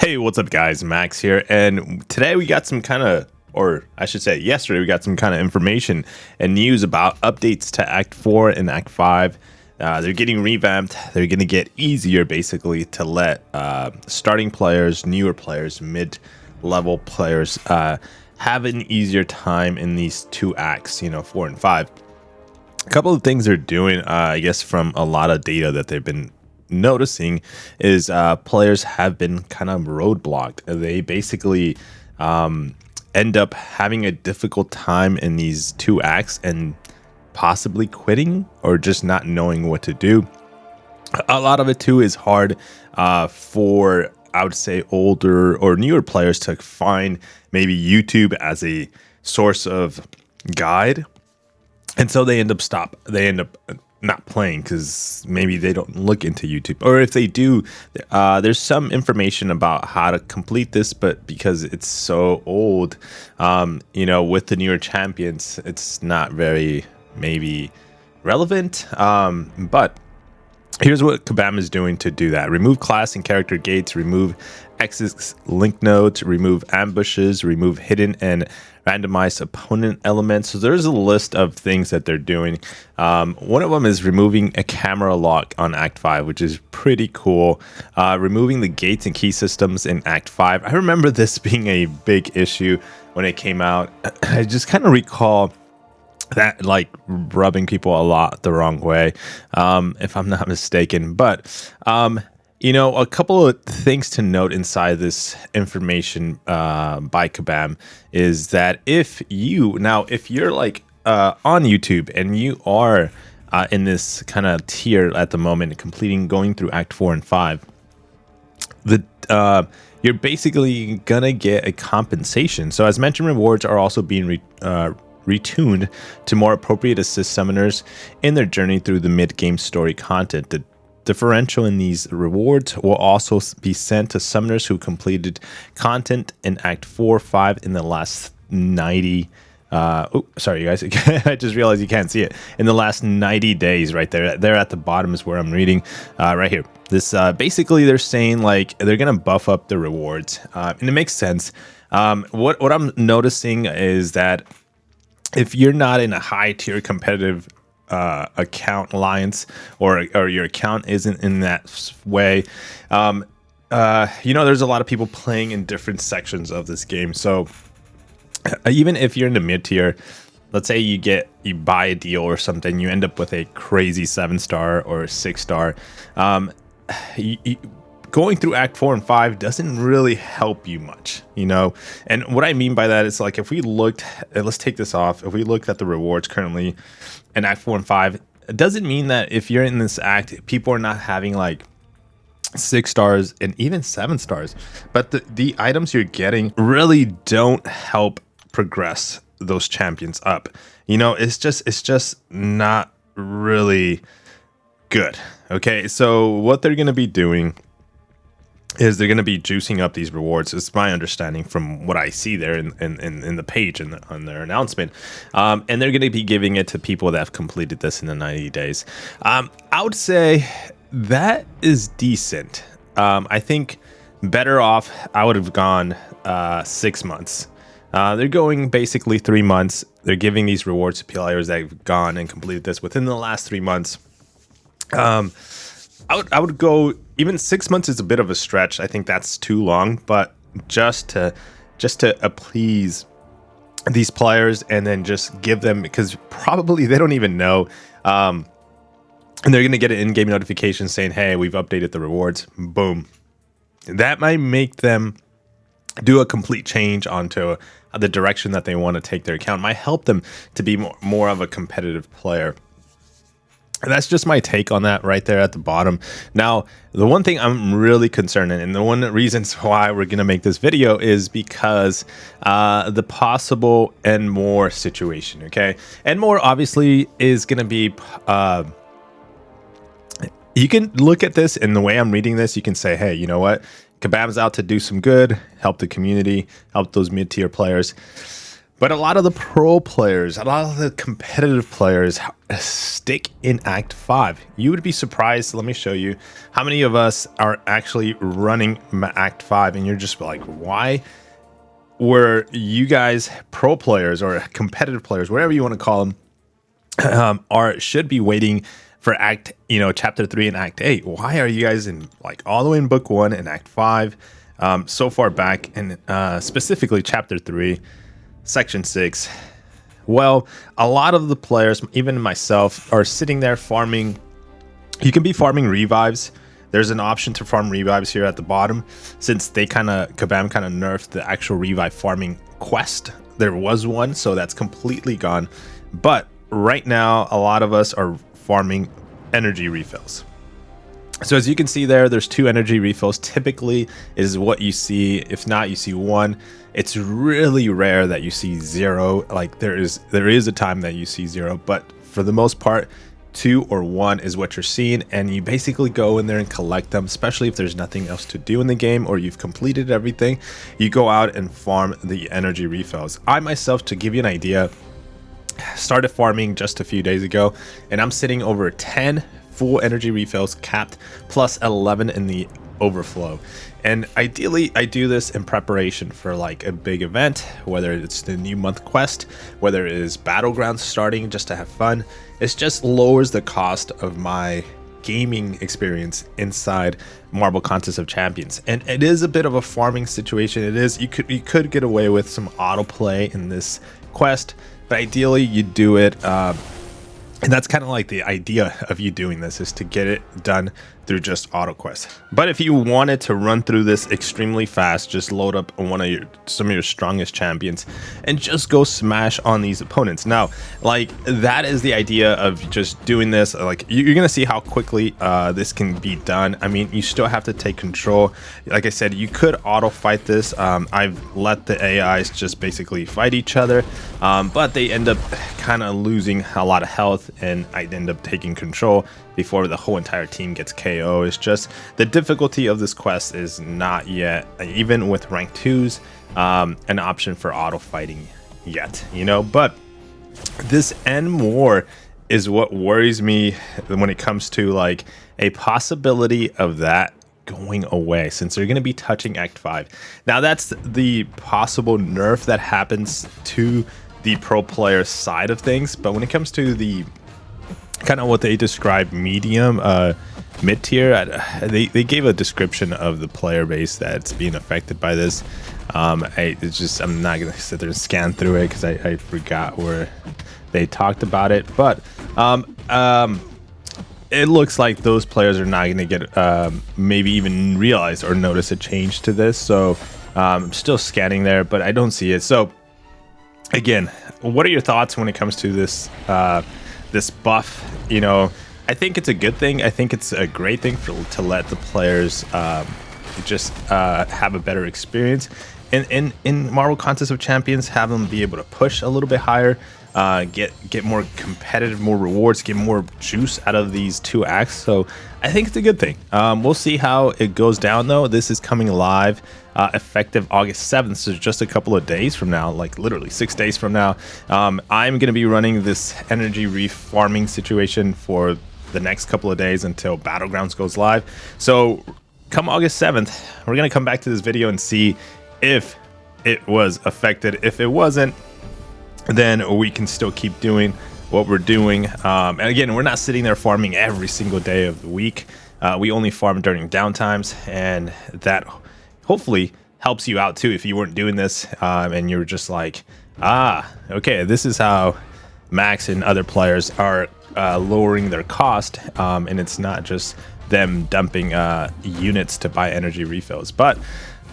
Hey, what's up guys? Max here, and today we got some kind of, or I should say yesterday, we got some kind of information and news about updates to Act 4 and Act 5. They're getting revamped. They're going to get easier basically to let starting players, newer players, mid-level players have an easier time in these two acts, 4 and 5. A couple of things they're doing, I guess, from a lot of data that they've been noticing is players have been kind of roadblocked. They basically end up having a difficult time in these two acts and possibly quitting or just not knowing what to do. A lot of it too is hard for, I would say, older or newer players to find maybe YouTube as a source of guide, and so they end up not playing because maybe they don't look into YouTube, or if they do, there's some information about how to complete this, but because it's so old, with the newer champions, it's not very maybe relevant. But here's what Kabam is doing to do that: remove class and character gates, remove X's link nodes, remove ambushes, remove hidden and randomized opponent elements. So there's a list of things that they're doing. One of them is removing a camera lock on Act 5, which is pretty cool. Removing the gates and key systems in Act 5. I remember this being a big issue when it came out. I just kind of recall that like rubbing people a lot the wrong way, if I'm not mistaken. But a couple of things to note inside this information by Kabam is that if you're like on YouTube and you are in this kind of tier at the moment, going through Act 4 and 5, you're basically gonna get a compensation. So as mentioned, rewards are also being retuned to more appropriate assist summoners in their journey through the mid-game story content. The differential in these rewards will also be sent to summoners who completed content in Act 4 5 in the last 90 sorry you guys, I just realized you can't see it. In the last 90 days, right there at the bottom is where I'm reading right here. This basically they're saying like they're gonna buff up the rewards, and it makes sense. What I'm noticing is that if you're not in a high tier competitive account alliance, or your account isn't in that way, there's a lot of people playing in different sections of this game. So even if you're in the mid tier, let's say you buy a deal or something, you end up with a crazy 7-star or 6-star, going through Act 4 and 5 doesn't really help you much, And what I mean by that is, like, if we looked, let's take this off. If we looked at the rewards currently in Act 4 and 5, it doesn't mean that if you're in this act, people are not having like 6 stars and even 7 stars. But the items you're getting really don't help progress those champions up. It's just not really good. Okay, so what they're going to be doing is they're going to be juicing up these rewards. It's my understanding from what I see there in the page and on their announcement. And they're going to be giving it to people that have completed this in the 90 days. I would say that is decent. I think better off, I would have gone 6 months. They're going basically 3 months. They're giving these rewards to players that have gone and completed this within the last 3 months. I would go, even 6 months is a bit of a stretch. I think that's too long, but just to appease these players and then just give them, because probably they don't even know, and they're going to get an in-game notification saying, hey, we've updated the rewards. Boom. That might make them do a complete change onto the direction that they want to take their account. Might help them to be more of a competitive player. And that's just my take on that right there at the bottom. Now, the one thing I'm really concerned in, and the one reasons why we're going to make this video, is because the possible and more situation, okay? And more obviously is going to be, you can look at this, and the way I'm reading this, you can say, hey, you know what? Kabam's out to do some good, help the community, help those mid-tier players. But a lot of the pro players, a lot of the competitive players stick in Act 5. You would be surprised. Let me show you how many of us are actually running Act 5. And you're just like, why were you guys pro players or competitive players, whatever you want to call them, should be waiting for Act, Chapter 3 and Act 8? Why are you guys in like all the way in Book 1 and Act 5 so far back, and specifically Chapter 3? Section 6. Well, a lot of the players, even myself, are sitting there farming. You can be farming revives. There's an option to farm revives here at the bottom. Since they Kabam kind of nerfed the actual revive farming quest, there was one, so that's completely gone. But right now, a lot of us are farming energy refills. So as you can see there's 2 energy refills typically is what you see. If not, you see 1. It's really rare that you see 0. Like there is a time that you see 0, but for the most part 2 or 1 is what you're seeing, and you basically go in there and collect them, especially if there's nothing else to do in the game or you've completed everything. You go out and farm the energy refills. I myself, to give you an idea, started farming just a few days ago, and I'm sitting over 10 full energy refills capped, plus 11 in the overflow. And ideally I do this in preparation for like a big event, whether it's the new month quest, whether it is battlegrounds starting, just to have fun. It just lowers the cost of my gaming experience inside Marble Contest of Champions. And it is a bit of a farming situation. It is, you could get away with some autoplay in this quest, but ideally you do it and that's kind of like the idea of you doing this, is to get it done through just auto quest. But if you wanted to run through this extremely fast, just load up some of your strongest champions and just go smash on these opponents. Now, like, that is the idea of just doing this. Like, you're gonna see how quickly this can be done. I mean, you still have to take control. Like I said, you could auto fight this. I've let the AIs just basically fight each other, but they end up kind of losing a lot of health, and I end up taking control before the whole entire team gets KO. It's just the difficulty of this quest is not yet, even with rank 2s, an option for auto fighting yet, but this end war is what worries me when it comes to like a possibility of that going away, since they're going to be touching Act 5. Now that's the possible nerf that happens to the pro player side of things, but when it comes to the kind of what they describe medium mid tier, they gave a description of the player base that's being affected by this. I'm not gonna sit there and scan through it because I forgot where they talked about it, but it looks like those players are not gonna get maybe even realize or notice a change to this. So I'm still scanning there, but I don't see it. So again, what are your thoughts when it comes to this this buff? I think it's a good thing. I think it's a great thing to let the players just have a better experience in Marble Contest of Champions, have them be able to push a little bit higher, get more competitive, more rewards, get more juice out of these 2 acts. So I think it's a good thing. We'll see how it goes down though. This is coming live effective August 7th, so just a couple of days from now, like literally 6 days from now. I'm going to be running this energy reef farming situation for the next couple of days until Battlegrounds goes live. So come August 7th, we're going to come back to this video and see if it was affected. If it wasn't, then we can still keep doing what we're doing. And again, we're not sitting there farming every single day of the week. We only farm during downtimes, and that hopefully helps you out too if you weren't doing this and you're just like, okay, this is how Max and other players are lowering their cost, and it's not just them dumping units to buy energy refills. But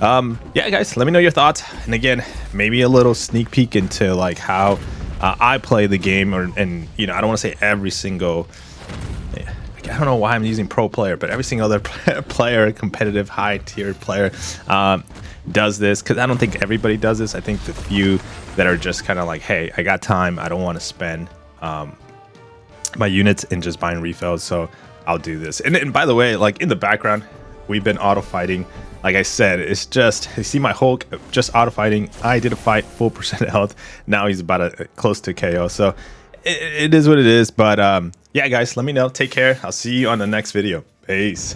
yeah, guys, let me know your thoughts, and again, maybe a little sneak peek into like how I play the game, and I don't want to say every single, I don't know why I'm using pro player, but every single other player, competitive high tier player, does this, because I don't think everybody does this. I think the few that are just kind of like, hey, I got time, I don't want to spend my units in just buying refills, so I'll do this. And by the way, like in the background, we've been auto fighting like I said, it's just, you see my Hulk just auto fighting. I did a fight full percent health. Now he's about close to KO. So it is what it is. But yeah, guys, let me know. Take care. I'll see you on the next video. Peace.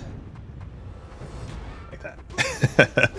Like that.